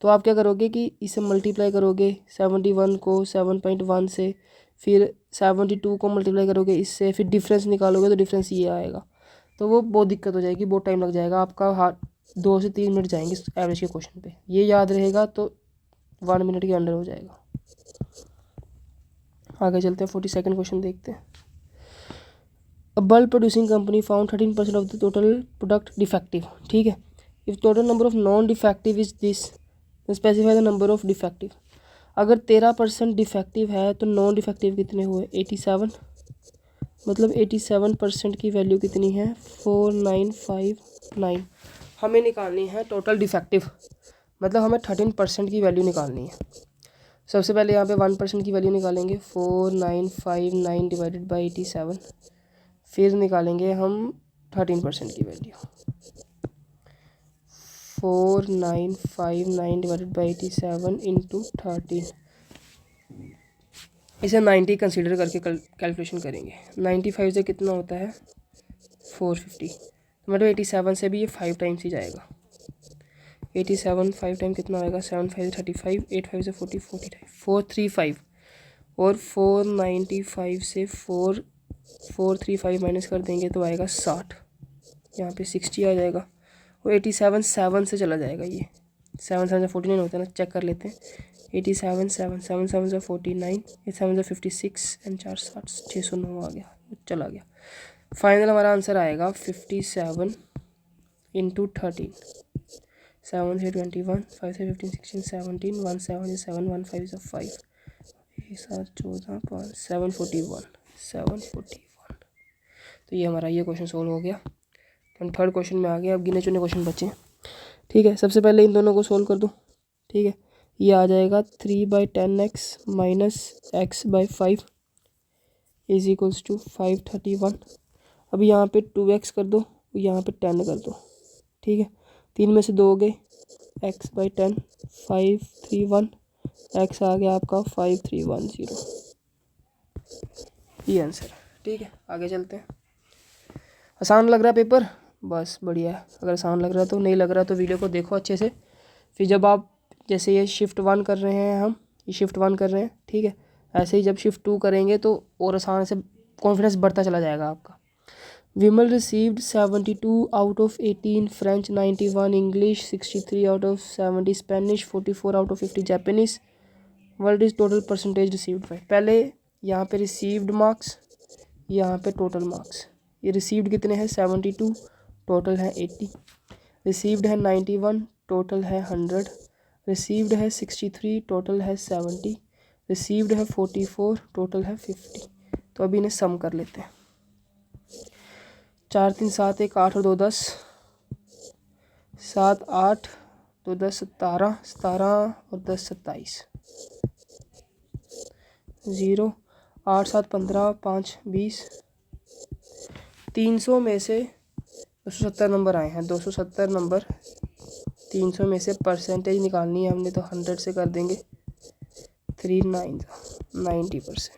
तो आप क्या करोगे कि इसे मल्टीप्लाई करोगे 71 को 7.1 से, फिर 72 को मल्टीप्लाई करोगे इससे, फिर डिफरेंस निकालोगे तो डिफरेंस ये आएगा। तो वो बहुत दिक्कत हो जाएगी, बहुत टाइम लग जाएगा आपका, हाथ 2 से 3 मिनट जाएंगे एवरेज के क्वेश्चन पे। ये याद रहेगा तो 1 मिनट के अंडर हो जाएगा। आगे चलते हैं, 42nd क्वेश्चन देखते हैं। अ bulb producing company found 13% of the total product defective. ठीक है, if total number of non defective is this, specify the number of defective. अगर 13% डिफेक्टिव है तो नॉन डिफेक्टिव कितने हुए, 87। मतलब 87% की वैल्यू कितनी है, 4959। हमें निकालनी है टोटल डिफेक्टिव, मतलब हमें 13% की वैल्यू निकालनी है। सबसे पहले यहाँ पे 1% की वैल्यू निकालेंगे, 4959 डिवाइडेड बाई 87। फिर निकालेंगे हम 13% की वैल्यू 4959 डिवाइडेड बाई 87 इंटू 13। इसे 90 कंसीडर करके कैलकुलेशन करेंगे। 95 से कितना होता है 450, तो मतलब 87 से भी ये 5 टाइम्स ही जाएगा। 87 5 टाइम कितना आएगा 7 5 से 35, 8 5 से 40, 435 और 495 से 435 माइनस कर देंगे तो आएगा 60, यहाँ पे 60 आ जाएगा। और 87 7 से चला जाएगा, ये 7 7 से 49 होता है ना, चेक कर लेते हैं। 87 7 7 7 से 49, 8 7 से 56 एंड 4 60, 609 आ गया, चला गया। फाइनल हमारा आंसर आएगा 57 इंटू 13। 7 से 21, 5 से 15 16 17, 1 7 से 7, 1 5 से 5, 7 14 5 741। तो ये हमारा ये क्वेश्चन सोल्व हो गया। तो थर्ड क्वेश्चन में आ गया। अब गिने चुने क्वेश्चन बचे, ठीक है। सबसे पहले इन दोनों को सोल्व कर दो, ठीक है। ये आ जाएगा 3/10x minus x/5 is equals to 531। अब यहाँ पे 2x कर दो, यहाँ पे 10 कर दो, ठीक है। 3 में से 2 हो गए, x/10 531, x आ गया आपका 5310। ये आंसर, ठीक है। आगे चलते हैं। आसान लग रहा है पेपर, बस बढ़िया है। अगर आसान लग रहा है तो, नहीं लग रहा तो वीडियो को देखो अच्छे से। फिर जब आप जैसे ये शिफ्ट 1 कर रहे हैं, हम ये शिफ्ट 1 कर रहे हैं, ठीक है। ऐसे ही जब शिफ्ट 2 करेंगे तो और आसान से कॉन्फिडेंस बढ़ता चला जाएगा आपका। Vimal received 72 out of 18, French 91, English 63 out of 70, Spanish 44 out of 50, Japanese. World is total percentage received by. पहले यहाँ पे रिसीव्ड मार्क्स, यहाँ पे टोटल मार्क्स। ये रिसीव्ड कितने हैं 72, टोटल है 80। रिसीव्ड है 91, टोटल है 100। रिसीव्ड है 63, टोटल है 70। रिसीव्ड है 44, टोटल है 50। तो अभी इन्हें सम कर लेते हैं। 4 3 7 1 8 और 2 10, 7 8 2 10 17, 17 और 10 27, 0 8 7 15 5 20। 300 में से 270 नंबर आए हैं, 270 नंबर 300 में से परसेंटेज निकालनी है हमने, तो 100 से कर देंगे 3 9 90%।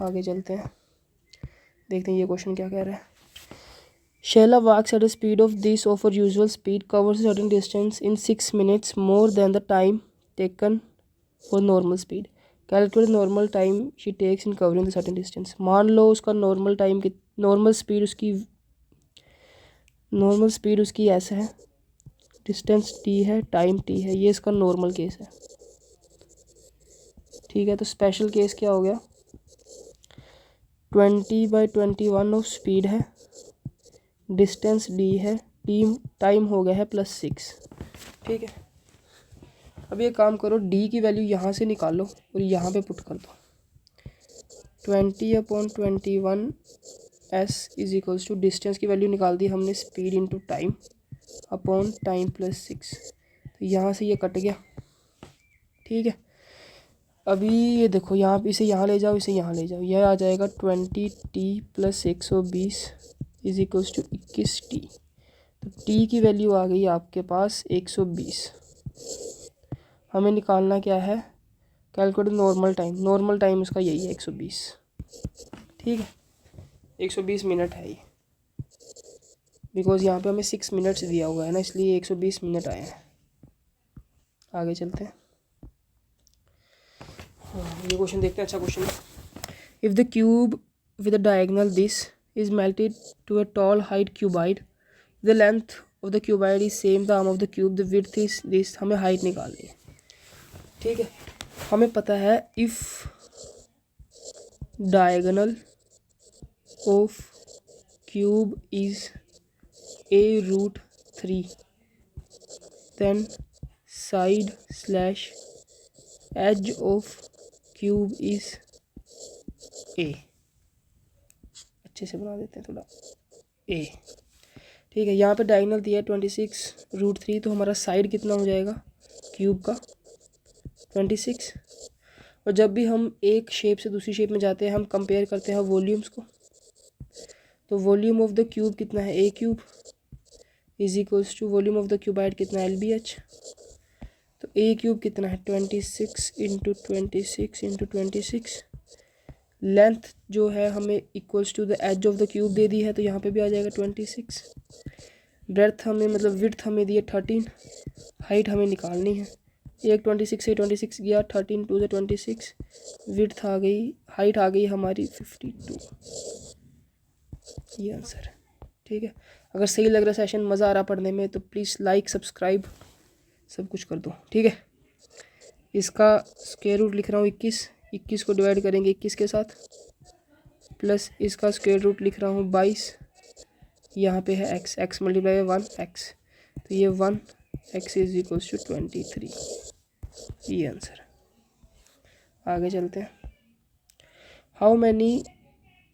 आगे चलते हैं, देखते हैं ये क्वेश्चन क्या कह रहा है। Sheila walks at a speed of this of her usual speed, covers a certain distance in 6 minutes more than the time taken for normal speed. Calculate normal time she takes in covering the certain distance. मान लो उसका normal time की normal speed उसकी ऐसा है, distance t है, time t है। ये इसका नॉर्मल केस है, ठीक है। तो स्पेशल केस क्या हो गया, 20/21 ऑफ स्पीड है, डिस्टेंस d है, टाइम हो गया है +6, ठीक है। अब ये काम करो, d की वैल्यू यहाँ से निकालो और यहाँ पे पुट कर दो। 20/21 s is equals to, distance की वैल्यू निकाल दी हमने, speed into time upon time +6। तो यहाँ से ये कट गया, ठीक है। अभी ये देखो, यहाँ इसे यहाँ ले जाओ, इसे यहाँ ले जाओ, यह आ जाएगा 20t + 120 is equals to 21t। तो t की वैल्यू आ गई आपके पास 120। हमें निकालना क्या है, calculate normal time. Normal time इसका यही है 120, ठीक है। 120 मिनट है ये, बिकॉज यहाँ पे हमें 6 मिनट्स दिया हुआ है ना, इसलिए 120 मिनट आए हैं। आगे चलते हैं, ये क्वेश्चन देखते हैं। अच्छा क्वेश्चन है। If the cube with a diagonal this is melted to a tall height cuboid, the length of the cuboid is same the arm of the cube, the width is this. हमें height निकालनी है, ठीक है। हमें पता है if diagonal of cube is a√3 then side/edge of cube is a। अच्छे से बना देते हैं थोड़ा, a, ठीक है। यहाँ पे डायगोनल दिया है 26√3, तो हमारा साइड कितना हो जाएगा क्यूब का 26, और जब भी हम एक शेप से दूसरी शेप में जाते हैं हम कंपेयर करते हैं वॉल्यूम्स को। तो वॉल्यूम ऑफ द क्यूब कितना है, A cube is equals to volume of the cuboid कितना है, LBH। तो ए क्यूब कितना है 26 इंटू 26 इंटू 26। लेंथ जो है हमें equals to the edge of the cube दे दी है, तो यहाँ पे भी आ जाएगा 26। ब्रेथ हमें मतलब विड्थ हमें दी है 13, हाइट हमें निकालनी है। एक 26 से 26 गया, 13 टू द 26, विड्थ आ गई, हाइट आ गई हमारी 52। ये आंसर है। ठीक है, अगर सही लग रहा सेशन, मज़ा आ रहा पढ़ने में, तो प्लीज़ लाइक सब्सक्राइब सब कुछ कर दो। ठीक है, इसका स्क्वायर रूट लिख रहा हूँ 21 को डिवाइड करेंगे 21 के साथ, प्लस इसका स्क्वायर रूट लिख रहा हूँ 22, यहाँ पे है x मल्टीप्लाई 1x, तो ये 1x इज इक्वल्स टू 23। ये आंसर है। आगे चलते हैं। How many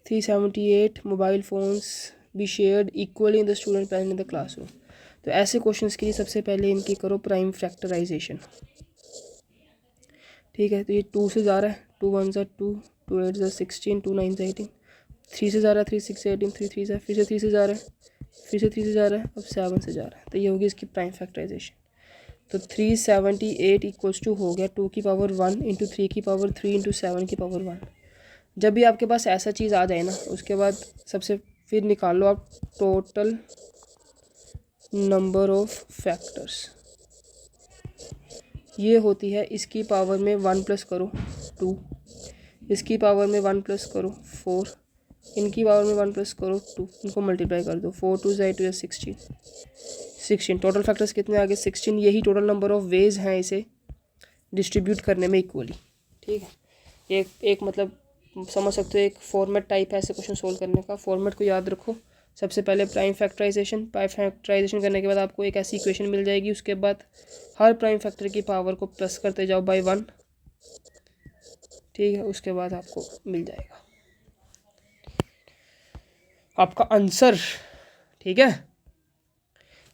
378 mobile phones be shared equally in the student present in the classroom. तो ऐसे क्वेश्चंस के लिए सबसे पहले इनकी करो प्राइम फैक्टराइजेशन। ठीक है, तो ये 2 से जा रहा है, 2 1 ज़ा 2, 2 8 ज़ा 16, 2 9 ज़ा 18, 3 से जा रहा है, 3 6 18, 3 3 ज़ा, फिर से 3 से जा रहा है, फिर से 3 से जा रहा है, अब 7 से जा रहा है। तो ये होगी इसकी प्राइम फैक्टराइजेशन। तो 378 इक्वल्स टू हो गया 2 की पावर 1 इंटू 3 की पावर 3 इंटू 7 की पावर 1। जब भी आपके पास ऐसा चीज़ आ जाए ना, उसके बाद सबसे फिर निकाल लो आप टोटल नंबर ऑफ फैक्टर्स। ये होती है इसकी पावर में 1 प्लस करो 2, इसकी पावर में 1 प्लस करो 4, इनकी पावर में 1 प्लस करो 2, इनको मल्टीप्लाई कर दो, 4 2 8 2 16। टोटल फैक्टर्स कितने आ गए 16। यही टोटल नंबर ऑफ वेज हैं इसे डिस्ट्रीब्यूट करने में इक्वली। ठीक है, एक मतलब समझ सकते हो एक फॉर्मेट टाइप है ऐसे क्वेश्चन सोल्व करने का। फॉर्मेट को याद रखो, सबसे पहले प्राइम फैक्टराइजेशन करने के बाद आपको एक ऐसी इक्वेशन मिल जाएगी, उसके बाद हर प्राइम फैक्टर की पावर को प्लस करते जाओ बाय 1। ठीक है, उसके बाद आपको मिल जाएगा आपका आंसर। ठीक है,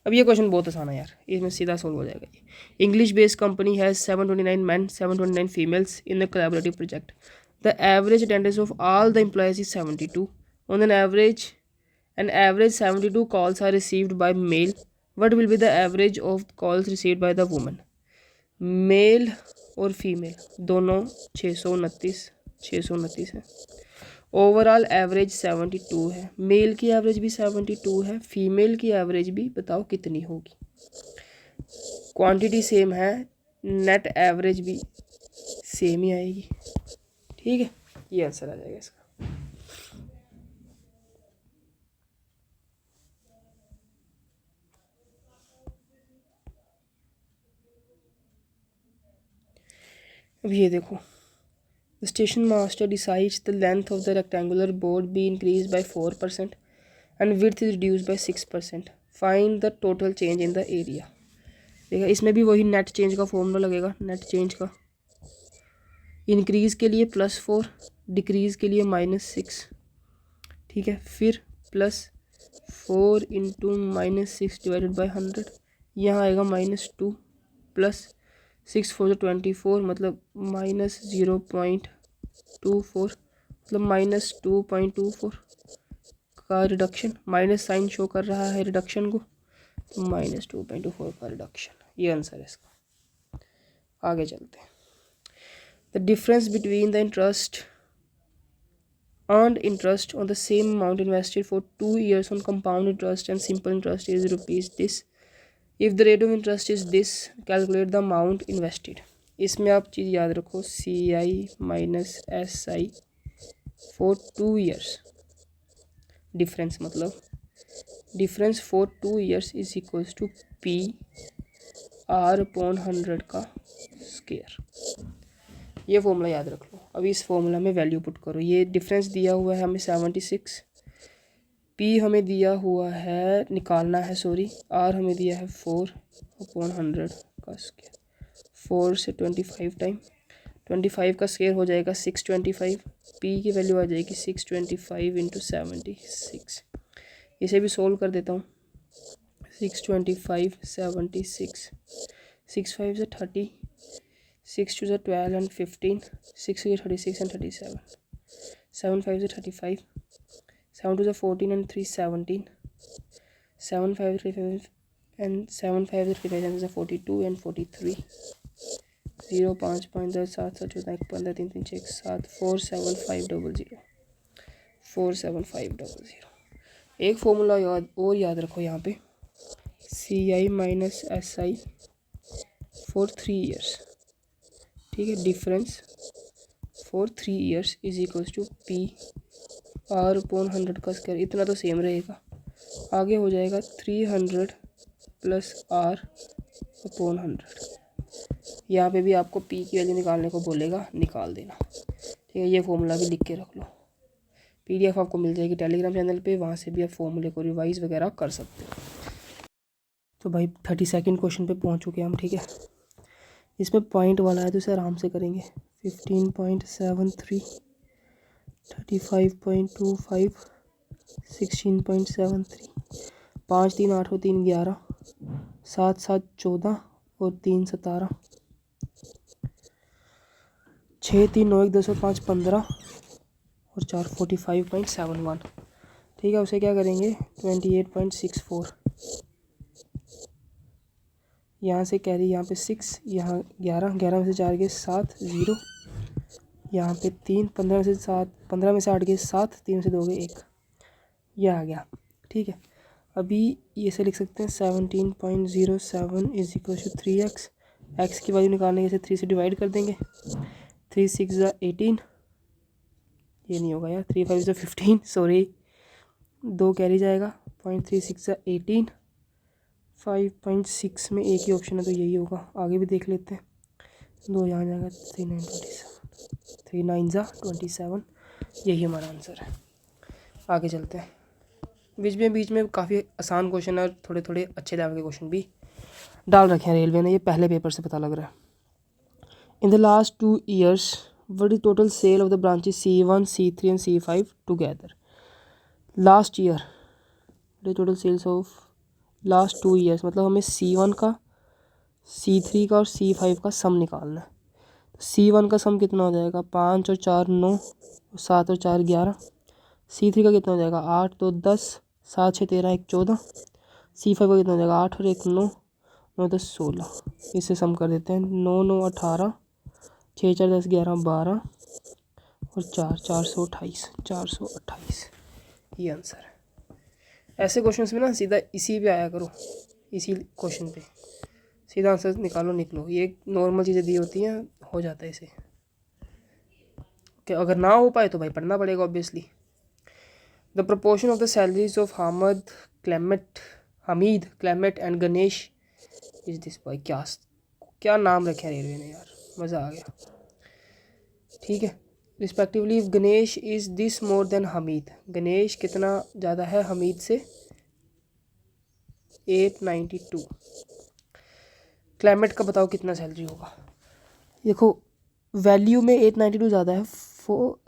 अब ये क्वेश्चन बहुत आसान है यार, इसमें सीधा सोल्व हो जाएगा ये। English based company has 729 men 729 females in the collaborative project. The average attendance of all the employees is 72. On an average 72 calls are received by male. What will be the average of calls received by the woman? Male और female दोनों 629 है। Overall average 72 है, mail की average भी 72 है, female की average भी बताओ कितनी होगी। क्वांटिटी सेम है, नेट एवरेज भी सेम ही आएगी। ठीक है, ये आंसर आ जाएगा इसका। अब ये देखो, the station master decides the length of the rectangular board be increase by 4% and width is reduce by 6%। Find the total change in the area. देखा, इसमें भी वही नेट चेंज का फॉर्मूला लगेगा। नेट चेंज का इंक्रीज़ के लिए +4, decrease के लिए -6। ठीक है, फिर +4 इंटू -6 डिवाइडेड बाई 100, यहाँ आएगा -2 प्लस 6 4 24, मतलब -0.24, मतलब -2.24 का रिडक्शन। माइनस साइन शो कर रहा है रिडक्शन को, तो -2.24 का रिडक्शन। ये आंसर है इसका। आगे चलते हैं। The difference between the earned interest on the same amount invested for 2 years on compound interest and simple interest is rupees this. If the rate of interest is this, calculate the amount invested. इसमें आप चीज़ याद रखो, CI minus SI for 2 years। Difference मतलब difference for 2 years is equals to PR/100 का square. ये formula याद रख लो। अभी इस फॉर्मूला में वैल्यू पुट करो। ये डिफरेंस दिया हुआ है हमें 76, पी हमें दिया हुआ है निकालना है, सॉरी, आर हमें दिया है 4/100 का स्क्वायर। 4 से 25 टाइम 25 का स्क्वायर हो जाएगा 625। पी की वैल्यू आ जाएगी 625 इंटू 76। इसे भी सोल्व कर देता हूँ। 625 76, 6 5 से 30, 6 to the 12 and 15, 6 to the 36 and 37, 7 5 to the 35, 7 to the 14 and 3 17, 7 5 to 35 and 7 5 to 35 and 42 and 43, 0 5 5 10 7 7 14 15 3 3 6 7 4 7 5 0 0 4 7 5 0 0। एक फॉर्मूला याद रखो यहाँ पे, CI minus SI for 3 years, ठीक है। Difference for 3 years is equals to P R/100 का स्क्वायर, इतना तो सेम रहेगा। आगे हो जाएगा 300 प्लस R/100। यहाँ पे भी आपको P की वैल्यू निकालने को बोलेगा, निकाल देना, ठीक है। ये फॉर्मूला भी लिख के रख लो, PDF आपको मिल जाएगी टेलीग्राम चैनल पे, वहाँ से भी आप फॉर्मूले को रिवाइज वगैरह कर सकते हो। तो भाई 32 क्वेश्चन पे पहुँच चुके हैं हम, ठीक है। इसमें पॉइंट वाला है तो इसे आराम से करेंगे। 15.73, 35.25, 16.73, 5 3 8 और 3 11, 7 7 14 और 3 17, 6 3 9 1 10 और 5 15 और 4 45.71, ठीक है। उसे क्या करेंगे 28.64, यहाँ से कैरी, यहाँ पे 6, यहाँ 11, 11 में से 4 गए 7 0, यहाँ पे 3, 15 में से 7, 15 में से 8 गए 7, 3 में से 2 गए 1, यह आ गया, ठीक है। अभी ये से लिख सकते हैं 17.07 is equal to 3x, x की वैल्यू निकालने के 3 से डिवाइड कर देंगे। 3 6 18, ये नहीं होगा यार, 3 5 15, सॉरी 2 कैरी जाएगा, 0.36 18, 5.6 में एक ही ऑप्शन है तो यही होगा। आगे भी देख लेते हैं, 2 यहाँ जाएगा, 3 9 27, 3 9 27, यही हमारा आंसर है। आगे चलते हैं। बीच में काफ़ी आसान क्वेश्चन और थोड़े थोड़े अच्छे लेवल के क्वेश्चन भी डाल रखे हैं रेलवे ने, ये पहले पेपर से पता लग रहा है। In the last 2 years what is total sale of the branches C1 C3 and C5 together. Last year total sales of last 2 years, मतलब हमें C1 का, C3 का और C5 का सम निकालना है। C1 का सम कितना हो जाएगा, 5 और 4 9, 7 और 4 11। C3 का कितना हो जाएगा 8 2 10, 7 6 13 1 14। C5 का कितना हो जाएगा 8 और 1 9, 9 10 16। इससे सम कर देते हैं, 9 9 18, 6 4 10 11 12 और 4 428, 428 ये आंसर है। ऐसे क्वेश्चंस में ना सीधा इसी पे आया करो, इसी क्वेश्चन पे सीधा आंसर निकलो। ये नॉर्मल चीज़ें दी होती हैं, हो जाता है इसे। कि अगर ना हो पाए तो भाई पढ़ना पड़ेगा obviously. The proportion of the salaries of Hamid Clement and Ganesh is this. भाई क्या नाम रखे रेलवे ने यार, मज़ा आ गया, ठीक है। Respectively Ganesh is this more than Hamid, Ganesh कितना ज़्यादा है हमीद से, 892। क्लाइमेट का बताओ कितना सैलरी होगा। देखो वैल्यू में 892 ज़्यादा है,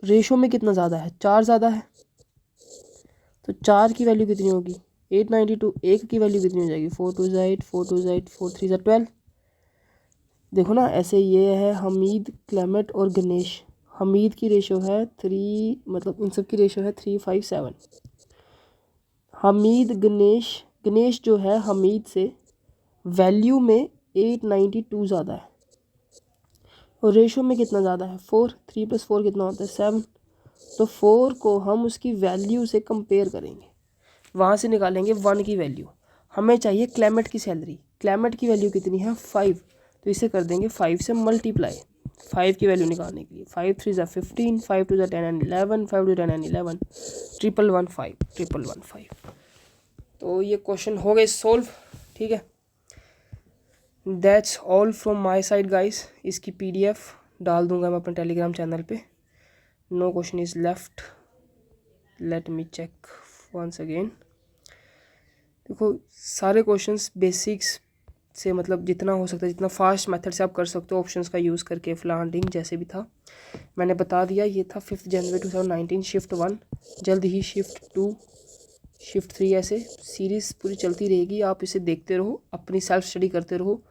रेशो में कितना ज़्यादा है, 4 ज़्यादा है, तो 4 की वैल्यू कितनी होगी 892, 1 की वैल्यू कितनी हो जाएगी 4 2 8, 4 2 8, 4 3 12। देखो ना ऐसे ये है हमीद क्लेमेट और गणेश, हमीद की रेशो है 3, मतलब इन सब की रेशो है 3 5 7। हमीद गणेश जो है हमीद से वैल्यू में 892 ज़्यादा है और रेशो में कितना ज़्यादा है 4, 3 + 4 कितना होता है 7। तो 4 को हम उसकी वैल्यू से कंपेयर करेंगे, वहाँ से निकालेंगे 1 की वैल्यू। हमें चाहिए क्लेमेट की सैलरी, क्लेमेट की वैल्यू कितनी है 5, तो इसे कर देंगे 5 से मल्टीप्लाई 5 की वैल्यू निकालने के लिए। 5 3 = 15, 5 2 = 10 and 11, 5 2 10 and 11, 11115। तो ये क्वेश्चन हो गए सोल्व, ठीक है। That's all from my side guys. इसकी PDF डाल दूंगा मैं अपने टेलीग्राम चैनल पे। No question is left, let me check once again. देखो सारे क्वेश्चंस बेसिक्स से, मतलब जितना हो सकता है, जितना फास्ट मेथड से आप कर सकते हो ऑप्शंस का यूज़ करके, फ्लांडिंग जैसे भी था मैंने बता दिया। ये था 5 जनवरी 2019 शिफ्ट 1, जल्द ही शिफ्ट 2 शिफ्ट 3, ऐसे सीरीज़ पूरी चलती रहेगी। आप इसे देखते रहो, अपनी सेल्फ स्टडी करते रहो,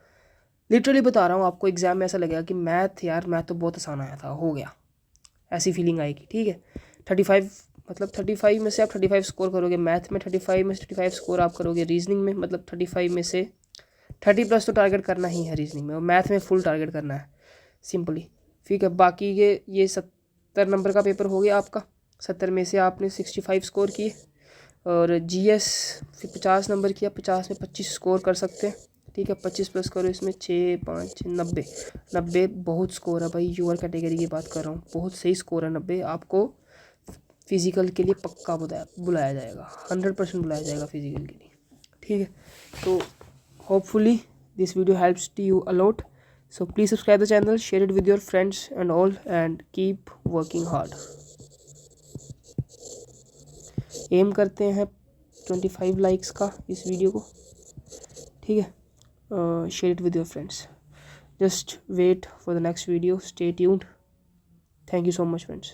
लिटरली बता रहा हूँ आपको, एग्ज़ाम में ऐसा लगेगा कि मैथ यार मैथ तो बहुत आसान आया था, हो गया, ऐसी फीलिंग आएगी। ठीक है, 35 मतलब 35 में से आप 35 स्कोर करोगे मैथ में, 35 में से 35 स्कोर आप करोगे रीजनिंग में, मतलब 35 में से 30+ तो टारगेट करना ही है रीजनिंग में, और मैथ में फुल टारगेट करना है सिंपली। ठीक है, बाकी ये 70 नंबर का पेपर हो गया आपका, 70 में से आपने 65 स्कोर किए। और जीएस फिर 50 नंबर किया, 50 में 25 स्कोर कर सकते हैं। ठीक है, 25 प्लस करो इसमें 6 5 90, 90 बहुत स्कोर है भाई, यूआर कैटेगरी की बात कर रहा हूँ, बहुत सही स्कोर है 90। आपको फिज़िकल के लिए पक्का बुलाया जाएगा, 100% बुलाया जाएगा फिज़िकल के लिए। ठीक है, तो hopefully this video helps to you a lot, so please subscribe the channel, share it with your friends and all, and keep working hard. एम करते हैं 25 लाइक्स का इस वीडियो को। ठीक है, share it with your friends. Just wait for the next video. Stay tuned. Thank you so much, friends.